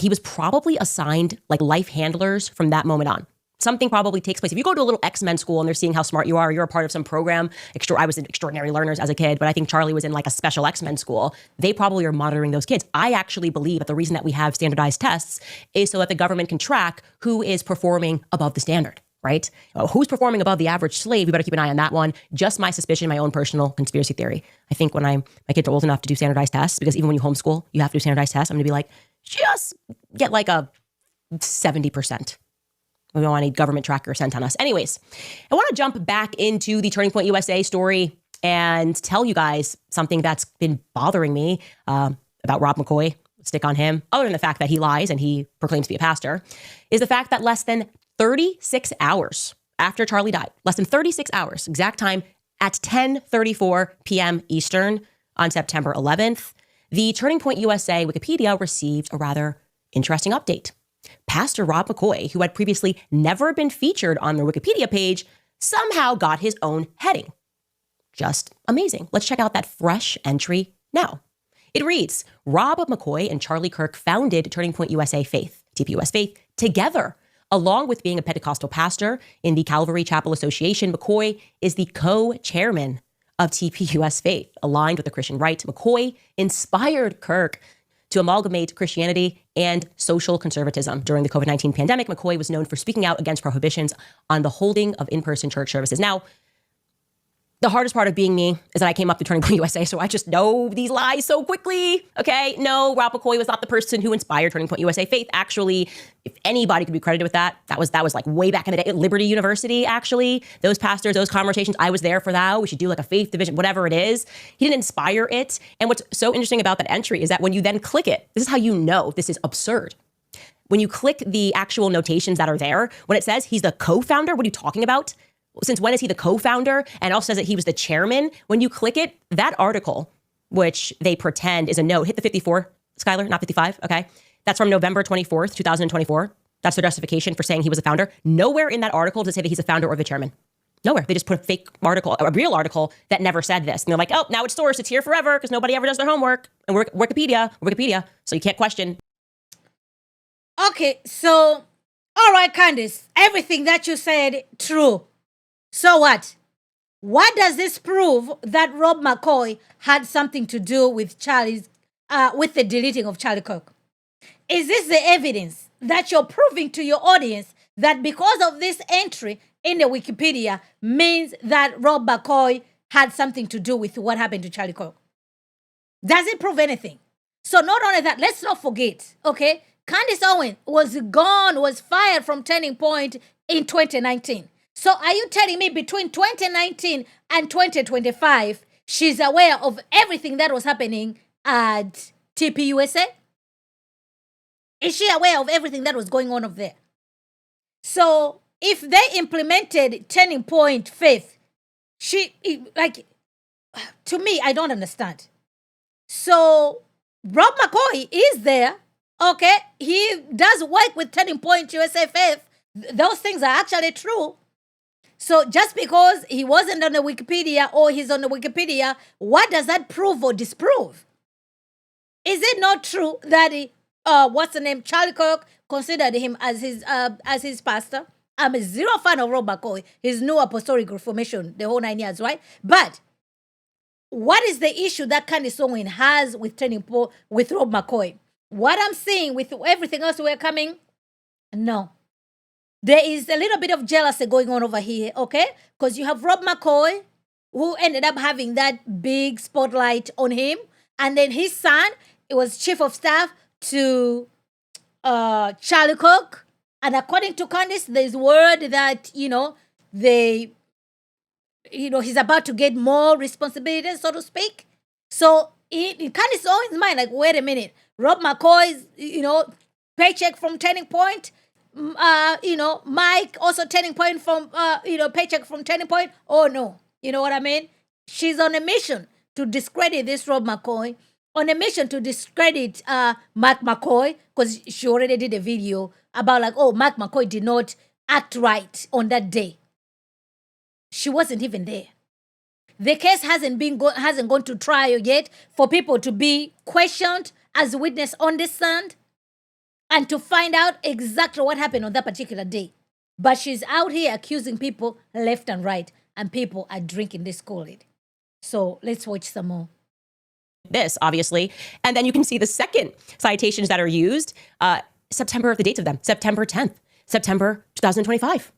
he was probably assigned like life handlers from that moment on. Something probably takes place. If you go to a little X-Men school and they're seeing how smart you are, you're a part of some program. I was in Extraordinary Learners as a kid, but I think Charlie was in like a special X-Men school. They probably are monitoring those kids. I actually believe that the reason that we have standardized tests is so that the government can track who is performing above the standard, right? Who's performing above the average slave? We better keep an eye on that one. Just my suspicion, my own personal conspiracy theory. I think when my kids are old enough to do standardized tests, because even when you homeschool, you have to do standardized tests, I'm going to be like, just get like a 70%. We don't want any government tracker sent on us. Anyways, I want to jump back into the Turning Point USA story and tell you guys something that's been bothering me about Rob McCoy. Stick on him. Other than the fact that he lies and he proclaims to be a pastor, is the fact that less than 36 hours after Charlie died, less than 36 hours, exact time at 10:34 p.m. Eastern on September 11th, the Turning Point USA Wikipedia received a rather interesting update. Pastor Rob McCoy, who had previously never been featured on the Wikipedia page, somehow got his own heading. Just amazing. Let's check out that fresh entry now. It reads, Rob McCoy and Charlie Kirk founded Turning Point USA Faith, TPUSA Faith, together. Along with being a Pentecostal pastor in the Calvary Chapel Association, McCoy is the co-chairman of TPUSA Faith. Aligned with the Christian right, McCoy inspired Kirk to amalgamate Christianity and social conservatism. During the COVID-19 pandemic, McCoy was known for speaking out against prohibitions on the holding of in-person church services. Now, the hardest part of being me is that I came up to Turning Point USA, so I just know these lies so quickly, okay? No, Rob McCoy was not the person who inspired Turning Point USA Faith. Actually, if anybody could be credited with that, that was like way back in the day at Liberty University, actually. Those pastors, those conversations, I was there for that. We should do like a faith division, whatever it is. He didn't inspire it. And what's so interesting about that entry is that when you then click it, this is how you know this is absurd. When you click the actual notations that are there, when it says he's the co-founder, what are you talking about? Since when is he the co-founder? And also says that he was the chairman. When you click it, that article, which they pretend is a note, hit the 54, Skylar, not 55, okay? That's from November 24th, 2024. That's their justification for saying he was a founder. Nowhere in that article does it say that he's a founder or the chairman. Nowhere. They just put a fake article, a real article that never said this. And they're like, oh, now it's sourced. It's here forever because nobody ever does their homework. And we're Wikipedia, so you can't question. Okay, so, all right, Candace, everything that you said, true. So what? What does this prove that Rob McCoy had something to do with with the deleting of Charlie Kirk? Is this the evidence that you're proving to your audience that because of this entry in the Wikipedia means that Rob McCoy had something to do with what happened to Charlie Kirk? Does it prove anything? So not only that, let's not forget, okay? Candace Owens was fired from Turning Point in 2019. So are you telling me between 2019 and 2025, she's aware of everything that was happening at TPUSA? Is she aware of everything that was going on over there? So if they implemented Turning Point Faith, to me, I don't understand. So Rob McCoy is there, okay? He does work with Turning Point USA Faith. Those things are actually true. So just because he wasn't on the Wikipedia or he's on the Wikipedia, what does that prove or disprove? Is it not true that Charlie Kirk considered him as his pastor? I'm a zero fan of Rob McCoy. His New Apostolic Reformation, the whole 9 years, right? But what is the issue that Candace Owens has with with Rob McCoy? What I'm seeing with everything else we're coming, no. There is a little bit of jealousy going on over here, okay? Because you have Rob McCoy, who ended up having that big spotlight on him. And then his son, it was chief of staff to Charlie Kirk. And according to Candace, there's word that, he's about to get more responsibilities, so to speak. So in Candace Owens' mind, like, wait a minute. Rob McCoy's, paycheck from Turning Point. Mike also Turning Point from, paycheck from Turning Point. Oh, no. You know what I mean? She's on a mission to discredit this Rob McCoy, on a mission to discredit Mark McCoy, because she already did a video about Mark McCoy did not act right on that day. She wasn't even there. The case hasn't gone to trial yet for people to be questioned as witness on the stand. and to find out exactly what happened on that particular day. But she's out here accusing people left and right, and people are drinking this Kool-Aid. So let's watch some more. This, obviously. And then you can see the second citations that are used, September, the dates of them, September 10th, September 2025.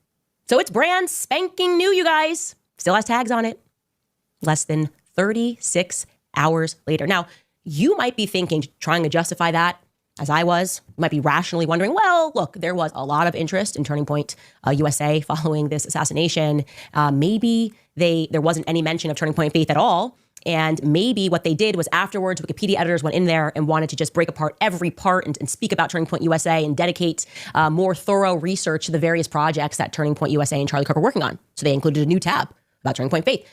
So it's brand spanking new, you guys. Still has tags on it. Less than 36 hours later. Now, you might be thinking, trying to justify that, as I was, you might be rationally wondering, well, look, there was a lot of interest in Turning Point USA following this assassination. Maybe there wasn't any mention of Turning Point Faith at all. And maybe what they did was afterwards, Wikipedia editors went in there and wanted to just break apart every part and speak about Turning Point USA and dedicate more thorough research to the various projects that Turning Point USA and Charlie Kirk were working on. So they included a new tab about Turning Point Faith.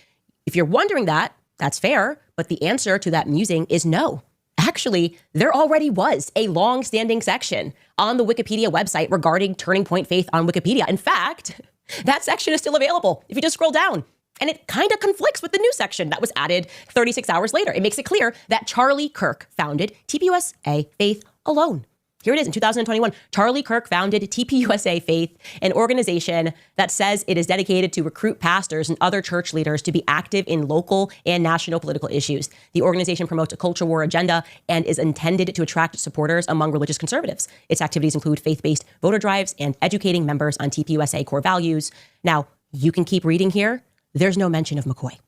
If you're wondering that, that's fair. But the answer to that musing is no. Actually, there already was a long-standing section on the Wikipedia website regarding Turning Point Faith on Wikipedia. In fact, that section is still available if you just scroll down. And it kind of conflicts with the new section that was added 36 hours later. It makes it clear that Charlie Kirk founded TPUSA Faith alone. Here it is in 2021. Charlie Kirk founded TPUSA Faith, an organization that says it is dedicated to recruit pastors and other church leaders to be active in local and national political issues. The organization promotes a culture war agenda and is intended to attract supporters among religious conservatives. Its activities include faith-based voter drives and educating members on TPUSA core values. Now, you can keep reading here. There's no mention of McCoy.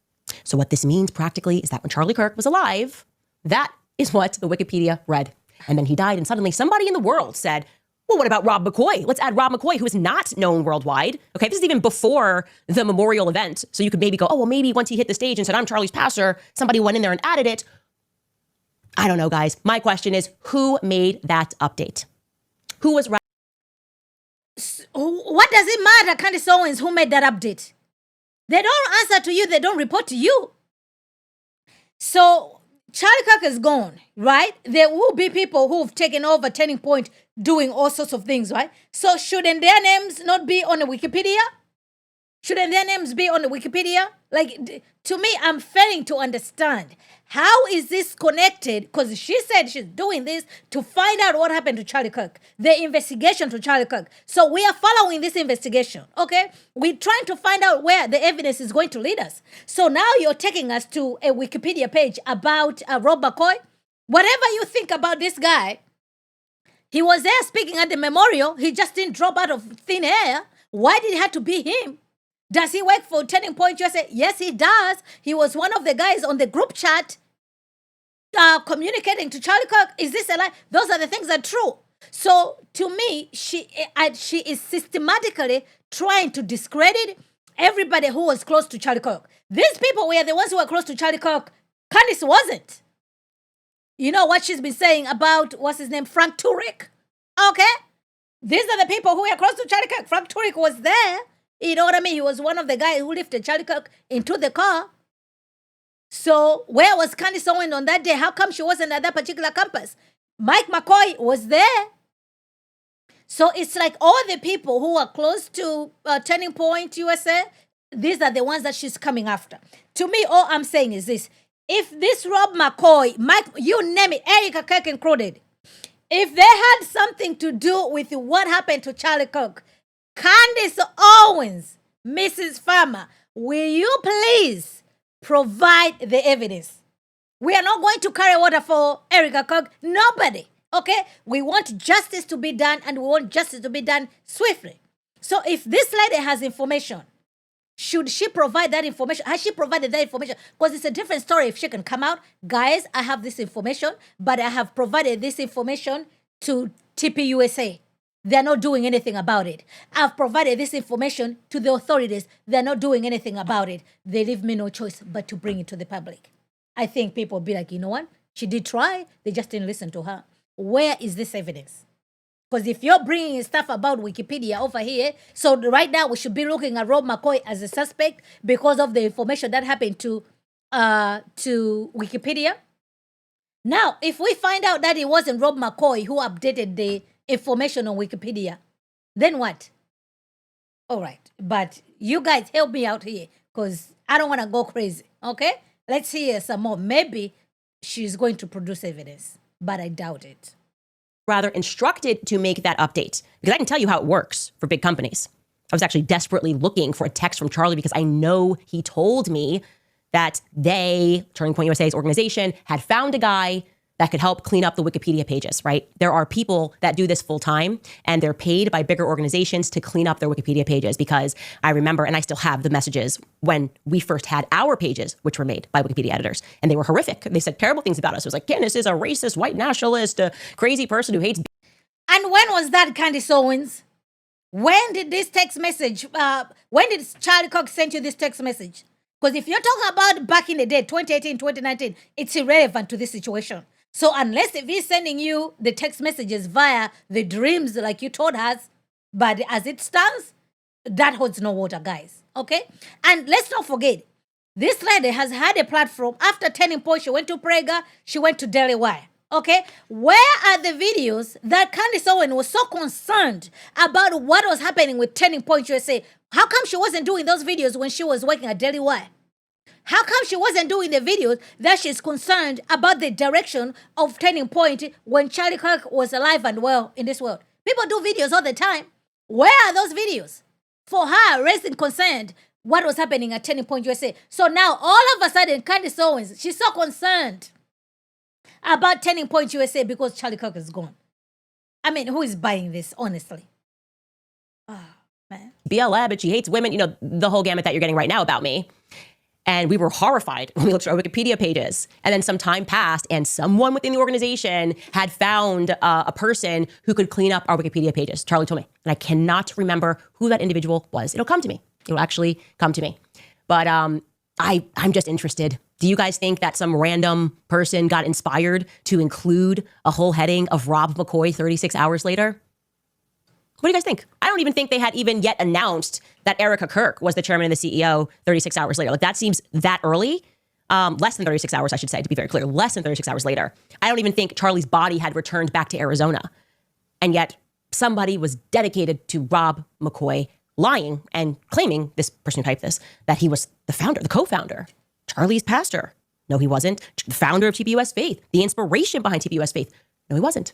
So what this means practically is that when Charlie Kirk was alive, that is what the Wikipedia read. And then he died, and suddenly somebody in the world said, well, what about Rob McCoy? Let's add Rob McCoy, who is not known worldwide. Okay, this is even before the memorial event. So you could maybe go, oh, well, maybe once he hit the stage and said, I'm Charlie's pastor, somebody went in there and added it. I don't know, guys. My question is, who made that update? Who was... What does it matter, Candace Owens, who made that update? They don't answer to you. They don't report to you. So Charlie Kirk is gone, right? There will be people who've taken over Turning Point doing all sorts of things, right? So shouldn't their names not be on the Wikipedia? Shouldn't their names be on the Wikipedia? Like, to me, I'm failing to understand. How is this connected? Because she said she's doing this to find out what happened to Charlie Kirk, the investigation to Charlie Kirk. So we are following this investigation, okay? We're trying to find out where the evidence is going to lead us. So now you're taking us to a Wikipedia page about Rob McCoy. Whatever you think about this guy, he was there speaking at the memorial. He just didn't drop out of thin air. Why did it have to be him? Does he work for Turning Point USA? Yes, he does. He was one of the guys on the group chat communicating to Charlie Kirk. Is this a lie? Those are the things that are true. So to me, she is systematically trying to discredit everybody who was close to Charlie Kirk. These people were the ones who were close to Charlie Kirk. Candace wasn't. You know what she's been saying about, what's his name, Frank Turek? Okay? These are the people who were close to Charlie Kirk. Frank Turek was there. You know what I mean? He was one of the guys who lifted Charlie Kirk into the car. So where was Candace Owens on that day? How come she wasn't at that particular campus? Mike McCoy was there. So it's like all the people who are close to Turning Point USA, these are the ones that she's coming after. To me, all I'm saying is this. If this Rob McCoy, Mike, you name it, Erica Kirk included, if they had something to do with what happened to Charlie Kirk, Candace Owens, Mrs. Farmer, will you please provide the evidence? We are not going to carry water for Erica Kirk. Nobody. Okay? We want justice to be done, and we want justice to be done swiftly. So if this lady has information, should she provide that information? Has she provided that information? Because it's a different story if she can come out. Guys, I have this information, but I have provided this information to TPUSA. They're not doing anything about it. I've provided this information to the authorities. They're not doing anything about it. They leave me no choice but to bring it to the public. I think people will be like, you know what? She did try. They just didn't listen to her. Where is this evidence? Because if you're bringing stuff about Wikipedia over here, so right now we should be looking at Rob McCoy as a suspect because of the information that happened to Wikipedia. Now, if we find out that it wasn't Rob McCoy who updated the information on Wikipedia, then what? All right, but you guys help me out here because I don't want to go crazy, okay? Let's hear some more. Maybe she's going to produce evidence, but I doubt it. rather instructed to make that update, because I can tell you how it works for big companies. I was actually desperately looking for a text from Charlie because I know he told me that they, Turning Point USA's organization, had found a guy that could help clean up the Wikipedia pages, right? There are people that do this full time, and they're paid by bigger organizations to clean up their Wikipedia pages, because I remember, and I still have the messages when we first had our pages, which were made by Wikipedia editors, and they were horrific. They said terrible things about us. It was like, Candace is a racist, white nationalist, a crazy person who hates. And when was that, Candace Owens? When did this text message, when did Charlie Kirk send you this text message? Because if you're talking about back in the day, 2018, 2019, it's irrelevant to this situation. So unless if he's sending you the text messages via the dreams like you told us, but as it stands, that holds no water, guys. Okay? And let's not forget, this lady has had a platform. After Turning Point, she went to Praga, she went to Daily Wire. Okay? Where are the videos that Candace Owens was so concerned about what was happening with Turning Point USA? How come she wasn't doing those videos when she was working at Daily Wire? How come she wasn't doing the videos that she's concerned about the direction of Turning Point when Charlie Kirk was alive and well in this world? People do videos all the time. Where are those videos? For her, raising concern what was happening at Turning Point USA. So now, all of a sudden, Candace Owens, she's so concerned about Turning Point USA because Charlie Kirk is gone. I mean, who is buying this, honestly? Oh, man. BLM, but she hates women, the whole gamut that you're getting right now about me. And we were horrified when we looked at our Wikipedia pages. And then some time passed, and someone within the organization had found a person who could clean up our Wikipedia pages. Charlie told me. And I cannot remember who that individual was. It'll come to me. It'll actually come to me. But I'm just interested. Do you guys think that some random person got inspired to include a whole heading of Rob McCoy 36 hours later? What do you guys think? I don't even think they had even yet announced that Erica Kirk was the chairman and the CEO 36 hours later. Like, that seems that early. Less than 36 hours, I should say, to be very clear. Less than 36 hours later. I don't even think Charlie's body had returned back to Arizona. And yet somebody was dedicated to Rob McCoy lying and claiming, this person who typed this, that he was the founder, the co-founder, Charlie's pastor. No, he wasn't. The founder of TPUS Faith, the inspiration behind TPUS Faith. No, he wasn't.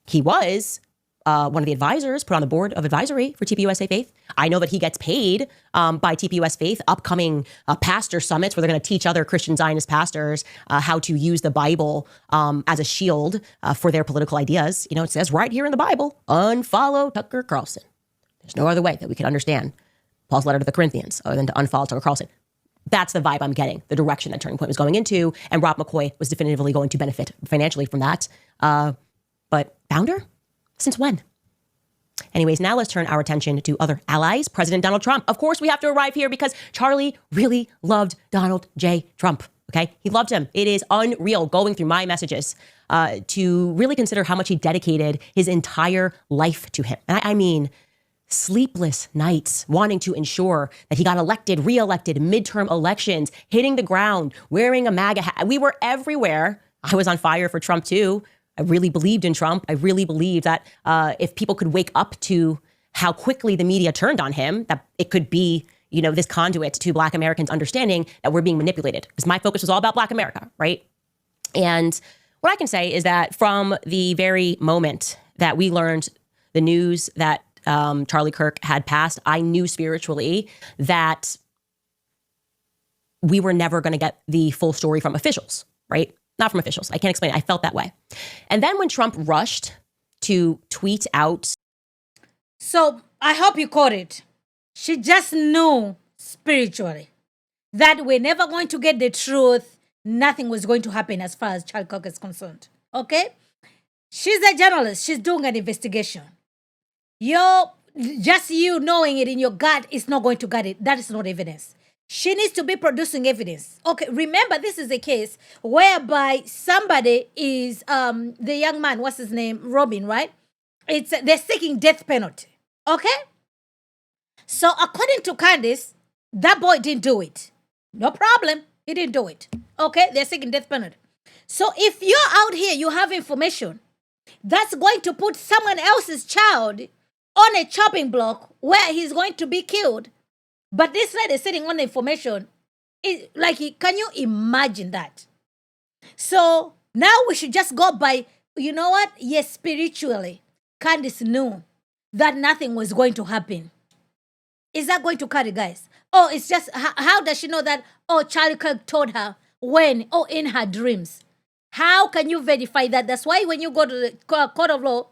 He was one of the advisors, put on the board of advisory for TPUSA Faith. I know that he gets paid by TPUS Faith, upcoming pastor summits where they're going to teach other Christian Zionist pastors how to use the Bible as a shield for their political ideas. It says right here in the Bible, unfollow Tucker Carlson. There's no other way that we can understand Paul's letter to the Corinthians other than to unfollow Tucker Carlson. That's the vibe I'm getting, the direction that Turning Point was going into, and Rob McCoy was definitively going to benefit financially from that. But founder? Since when? Anyways, now let's turn our attention to other allies. President Donald Trump. Of course, we have to arrive here because Charlie really loved Donald J. Trump. Okay? He loved him. It is unreal going through my messages to really consider how much he dedicated his entire life to him. And I mean, sleepless nights wanting to ensure that he got elected, reelected, midterm elections, hitting the ground, wearing a MAGA hat. We were everywhere. I was on fire for Trump too. I really believed in Trump. I really believed that if people could wake up to how quickly the media turned on him, that it could be, this conduit to Black Americans understanding that we're being manipulated. Because my focus was all about Black America, right? And what I can say is that from the very moment that we learned the news that Charlie Kirk had passed, I knew spiritually that we were never going to get the full story from officials, right? Not from officials. I can't explain it. I felt that way. And then when Trump rushed to tweet out. So I hope you caught it. She just knew spiritually that we're never going to get the truth. Nothing was going to happen as far as Charlie Kirk is concerned. Okay? She's a journalist. She's doing an investigation. Just you knowing it in your gut is not going to get it. That is not evidence. She needs to be producing evidence. Okay, remember, this is a case whereby somebody is, the young man, what's his name? Robin, right? They're seeking death penalty. Okay? So according to Candace, that boy didn't do it. No problem. He didn't do it. Okay? They're seeking death penalty. So if you're out here, you have information that's going to put someone else's child on a chopping block where he's going to be killed. But this lady is sitting on the information. Can you imagine that? So now we should just go by you know what? Yes, spiritually, Candace knew that nothing was going to happen. Is that going to carry, guys? Oh, it's just, how does she know that? Oh, Charlie Kirk told her when? Oh, in her dreams. How can you verify that? That's why when you go to the court of law,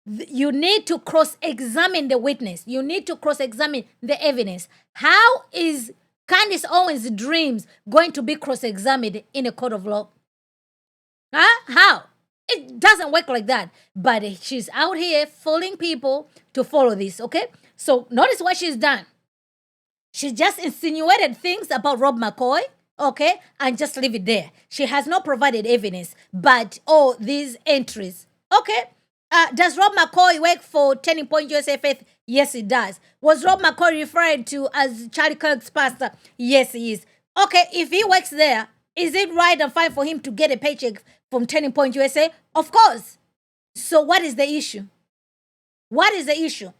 you need to cross-examine the witness. You need to cross-examine the evidence. How is Candace Owens' dreams going to be cross-examined in a court of law? Huh? How? It doesn't work like that. But she's out here fooling people to follow this, okay? So notice what she's done. She just insinuated things about Rob McCoy, okay, and just leave it there. She has not provided evidence, but, oh, these entries. Okay, does Rob McCoy work for Turning Point USA Faith? Yes, he does. Was Rob McCoy referred to as Charlie Kirk's pastor? Yes, he is. Okay, if he works there, is it right and fine for him to get a paycheck from Turning Point USA? Of course. So what is the issue? What is the issue?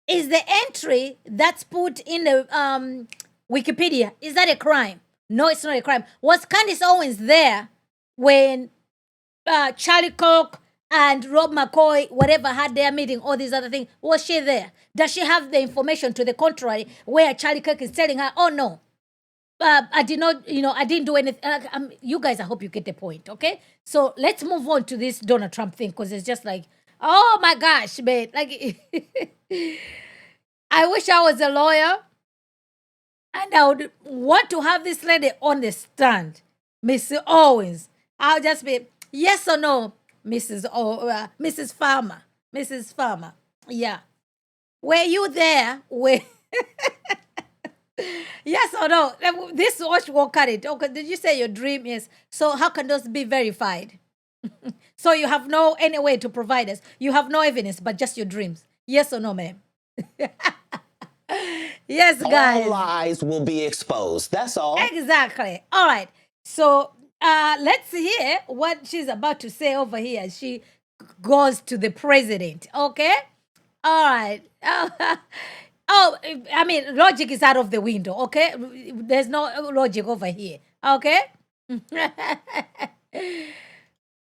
Is the entry that's put in the Wikipedia, is that a crime? No, it's not a crime. Was Candace Owens there when Charlie Kirk and Rob McCoy, whatever, had their meeting, all these other things? Was she there? Does she have the information to the contrary where Charlie Kirk is telling her, oh, no, I did not, I didn't do anything. You guys, I hope you get the point, okay? So let's move on to this Donald Trump thing, because it's just like, oh my gosh, man. Like, I wish I was a lawyer and I would want to have this lady on the stand, Mrs. Owens. I'll just be, yes or no, Mrs. Farmer. Mrs. Farmer. Yeah. Were you there? Yes or no? This watch will cut it. Okay, did you say your dream? Yes. So how can those be verified? So you have no any way to provide us. You have no evidence, but just your dreams. Yes or no, ma'am? Yes, guys. All lies will be exposed. That's all. Exactly. All right. So let's hear what she's about to say over here as she goes to the president. Okay? All right. Oh, I mean, logic is out of the window. Okay? There's no logic over here. Okay?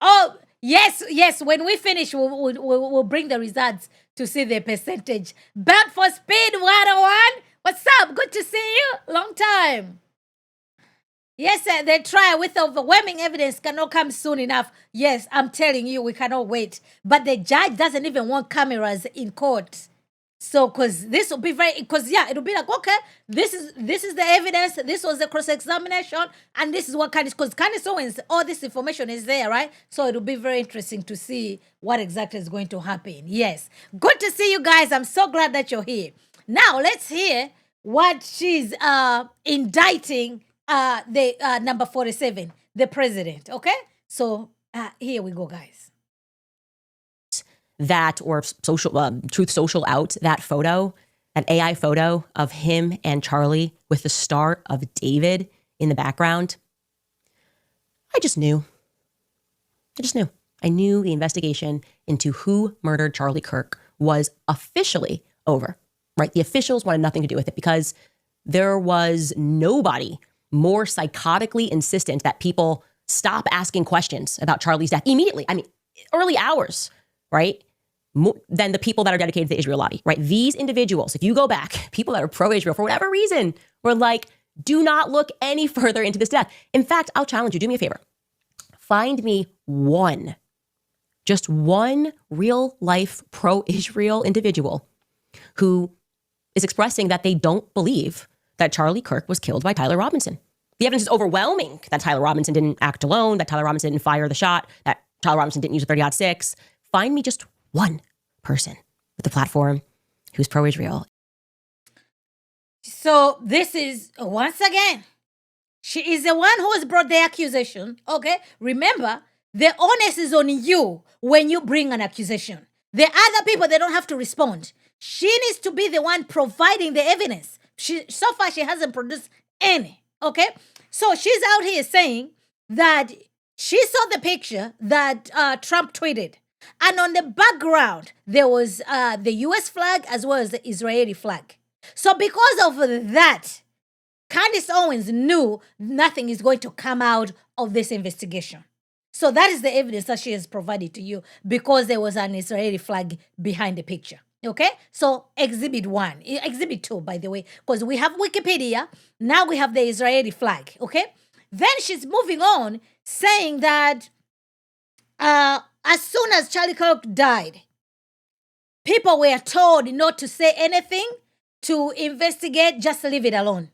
Oh, yes. When we finish, we'll bring the results to see the percentage. Back for Speed 101. What's up? Good to see you. Long time. Yes, sir, the trial with overwhelming evidence cannot come soon enough. Yes, I'm telling you, we cannot wait. But the judge doesn't even want cameras in court. So, because this will be it'll be like, okay, this is the evidence, this was the cross-examination, and this is what because Candace Owens, all this information is there, right? So it'll be very interesting to see what exactly is going to happen. Yes. Good to see you guys. I'm so glad that you're here. Now, let's hear what she's indicting the number 47, the president, okay? So, here we go, guys. That or Truth Social out that photo, an AI photo of him and Charlie with the Star of David in the background. I just knew. I knew the investigation into who murdered Charlie Kirk was officially over, right? The officials wanted nothing to do with it because there was nobody more psychotically insistent that people stop asking questions about Charlie's death immediately. I mean, early hours, right? Than the people that are dedicated to the Israel lobby, right? These individuals, if you go back, people that are pro-Israel for whatever reason, were like, do not look any further into this death. In fact, I'll challenge you, do me a favor. Find me just one real life pro-Israel individual who is expressing that they don't believe that Charlie Kirk was killed by Tyler Robinson. The evidence is overwhelming that Tyler Robinson didn't act alone, that Tyler Robinson didn't fire the shot, that Tyler Robinson didn't use a 30-06. Find me just one person with the platform who's pro-Israel. So this is, once again, she is the one who has brought the accusation, okay? Remember, the onus is on you when you bring an accusation. The other people, they don't have to respond. She needs to be the one providing the evidence. So far, she hasn't produced any, okay? So she's out here saying that she saw the picture that Trump tweeted. And on the background, there was the U.S. flag as well as the Israeli flag. So because of that, Candace Owens knew nothing is going to come out of this investigation. So that is the evidence that she has provided to you because there was an Israeli flag behind the picture. Okay? So exhibit 1, exhibit 2, by the way, because we have Wikipedia. Now we have the Israeli flag. Okay? Then she's moving on saying that as soon as Charlie Kirk died, people were told not to say anything, to investigate, just leave it alone.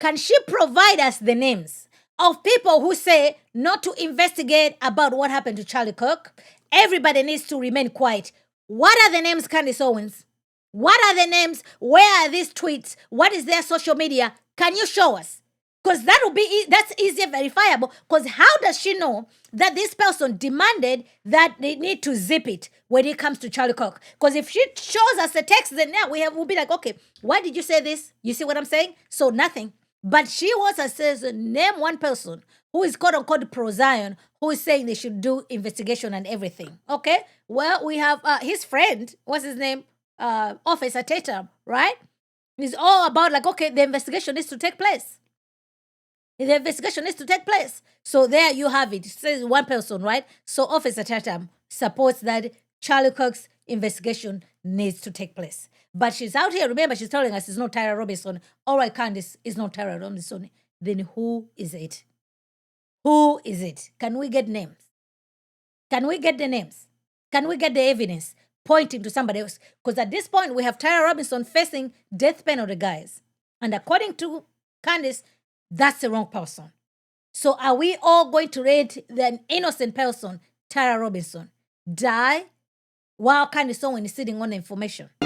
Can she provide us the names of people who say not to investigate about what happened to Charlie Kirk? Everybody needs to remain quiet. What are the names, Candace Owens? What are the names? Where are these tweets? What is their social media? Can you show us? Because that's easier verifiable. Because how does she know that this person demanded that they need to zip it when it comes to Charlie Kirk? Because if she shows us the text, then now we'll be like, okay, why did you say this? You see what I'm saying? So nothing. But she wants us to name one person who is quote unquote pro-Zion, who is saying they should do investigation and everything. Okay? Well, we have his friend, what's his name? Officer Tatum, right? He's all about like, okay, the investigation needs to take place. The investigation needs to take place. So there you have it. It says one person, right? So Officer Tatum supports that Charlie Kirk's investigation needs to take place. But she's out here, remember, she's telling us it's not Tyra Robinson. All right, Candace, it's not Tyra Robinson. Then who is it? Who is it? Can we get names? Can we get the names? Can we get the evidence pointing to somebody else? Because at this point, we have Tyra Robinson facing death penalty, guys. And according to Candace, that's the wrong person. So are we all going to let the innocent person, Tyra Robinson, die while Candace Owens is sitting on the information?